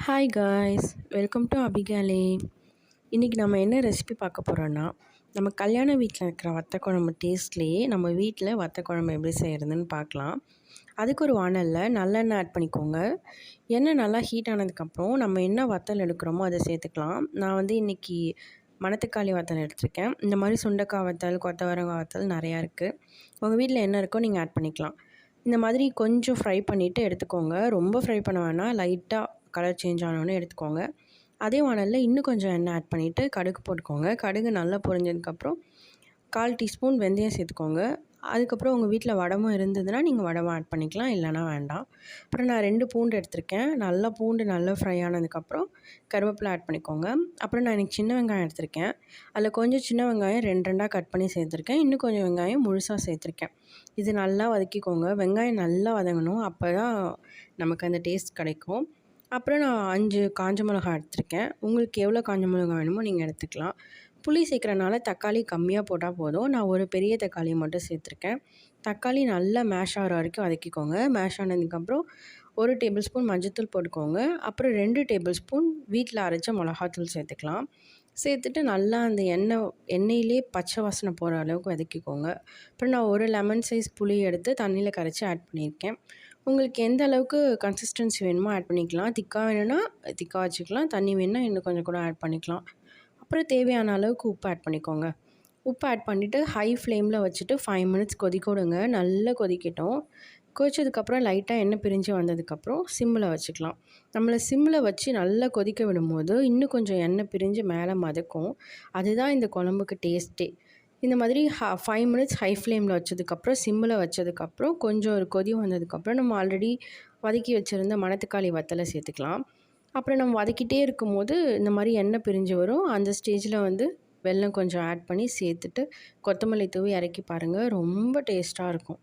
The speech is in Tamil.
ஹாய் காய்ஸ், வெல்கம் டு அபிகாலே. இன்றைக்கி நம்ம என்ன ரெசிபி பார்க்க போகிறோன்னா, நம்ம கல்யாண வீட்டில் இருக்கிற வத்த குழம்பு டேஸ்ட்லேயே நம்ம வீட்டில் வத்த குழம்பு எப்படி செய்கிறதுன்னு பார்க்கலாம். அதுக்கு ஒரு வானலில் நல்லெண்ணெய் ஆட் பண்ணிக்கோங்க. எண்ணெய் நல்லா ஹீட் ஆனதுக்கப்புறம் நம்ம என்ன வத்தல் எடுக்கிறோமோ அதை சேர்த்துக்கலாம். நான் இன்றைக்கி மணத்தக்காளி வத்தல் எடுத்திருக்கேன். இந்த மாதிரி சுண்டைக்காய் வத்தல், கொத்தவரங்காய் வத்தல் நிறையா இருக்குது. உங்கள் வீட்டில் என்ன இருக்கோ நீங்கள் ஆட் பண்ணிக்கலாம். இந்த மாதிரி கொஞ்சம் ஃப்ரை பண்ணிவிட்டு எடுத்துக்கோங்க. ரொம்ப ஃப்ரை பண்ண வேணாம், லைட்டாக கலர் சேஞ்ச் ஆனோடனே எடுத்துக்கோங்க. அதே வானலில் இன்னும் கொஞ்சம் எண்ணெய் ஆட் பண்ணிவிட்டு கடுகு போட்டுக்கோங்க. கடுகு நல்லா பொரிஞ்சதுக்கப்புறம் 1/4 டீஸ்பூன் வெந்தயம் சேர்த்துக்கோங்க. அதுக்கப்புறம் உங்கள் வீட்டில் வடமும் இருந்ததுன்னா நீங்கள் வடமும் ஆட் பண்ணிக்கலாம், இல்லைனா வேண்டாம். அப்புறம் நான் 2 பூண்டு எடுத்திருக்கேன். பூண்டு நல்லா ஃப்ரை ஆனதுக்கப்புறம் கருவேப்பிலை ஆட் பண்ணிக்கோங்க. அப்புறம் நான் இன்றைக்கி சின்ன வெங்காயம் எடுத்திருக்கேன். அதில் கொஞ்சம் சின்ன வெங்காயம் 2 கட் பண்ணி சேர்த்துருக்கேன். இன்னும் கொஞ்சம் வெங்காயம் முழுசாக சேர்த்துருக்கேன். இது நல்லா வதக்கிக்கோங்க. வெங்காயம் நல்லா வதங்கணும், அப்போ தான் நமக்கு அந்த டேஸ்ட் கிடைக்கும். அப்புறம் நான் 5 காஞ்ச மிளகாய் எடுத்திருக்கேன். உங்களுக்கு எவ்வளோ காஞ்ச மிளகாய் வேணுமோ நீங்கள் எடுத்துக்கலாம். புளி சேர்க்குறனால தக்காளி கம்மியாக போட்டால் போதும். நான் ஒரு பெரிய தக்காளியை மட்டும் சேர்த்துருக்கேன். தக்காளி நல்லா மேஷ் ஆகிற வரைக்கும் வதக்கிக்கோங்க. மேஷ் ஆனதுக்கப்புறம் 1 டேபிள் ஸ்பூன் மஞ்சள்தூள் போட்டுக்கோங்க. அப்புறம் 2 டேபிள் ஸ்பூன் வீட்டில் அரைச்ச மிளகாத்தூள் சேர்த்துக்கலாம். சேர்த்துட்டு நல்லா அந்த எண்ணெயிலே பச்சை வாசனை போகிற அளவுக்கு வதக்கிக்கோங்க. அப்புறம் நான் ஒரு லெமன் சைஸ் புளி எடுத்து தண்ணியில் கரைச்சி ஆட் பண்ணியிருக்கேன். உங்களுக்கு எந்த அளவுக்கு கன்சிஸ்டன்சி வேணுமோ ஆட் பண்ணிக்கலாம். திக்காக வேணும்னா திக்காக வச்சுக்கலாம், தண்ணி வேணுன்னா இன்னும் கொஞ்சம் கூட ஆட் பண்ணிக்கலாம். அப்புறம் தேவையான அளவுக்கு உப்பு ஆட் பண்ணிக்கோங்க. உப்பு ஆட் பண்ணிவிட்டு ஹை ஃப்ளேமில் வச்சுட்டு 5 மினிட்ஸ் கொதிக்க விடுங்க. நல்லா கொதிக்கட்டும். கொதிச்சதுக்கப்புறம் லைட்டாக எண்ணெய் பிரிஞ்சு வந்ததுக்கப்புறம் சிம்மில் வச்சுக்கலாம். நம்மளை சிம்மில் வச்சு நல்லா கொதிக்க விடும்போது இன்னும் கொஞ்சம் எண்ணெய் பிரிஞ்சு மேலே மதக்கும். அதுதான் இந்த குழம்புக்கு டேஸ்ட்டே. இந்த மாதிரி 5 மினிட்ஸ் ஹை ஃப்ளேமில் வச்சதுக்கப்புறம் சிம்மில் வச்சதுக்கப்புறம் கொஞ்சம் ஒரு கொதி வந்ததுக்கப்புறம் நம்ம ஆல்ரெடி வதக்கி வச்சுருந்த மணத்தக்காளி வத்தலை சேர்த்துக்கலாம். அப்புறம் நம்ம வதக்கிட்டே இருக்கும்போது இந்த மாதிரி எண்ணெய் பிரிஞ்சு வரும். அந்த ஸ்டேஜில் வெல்லம் கொஞ்சம் ஆட் பண்ணி சேர்த்துட்டு கொத்தமல்லி தூவி இறக்கி பாருங்கள். ரொம்ப டேஸ்ட்டாக இருக்கும்.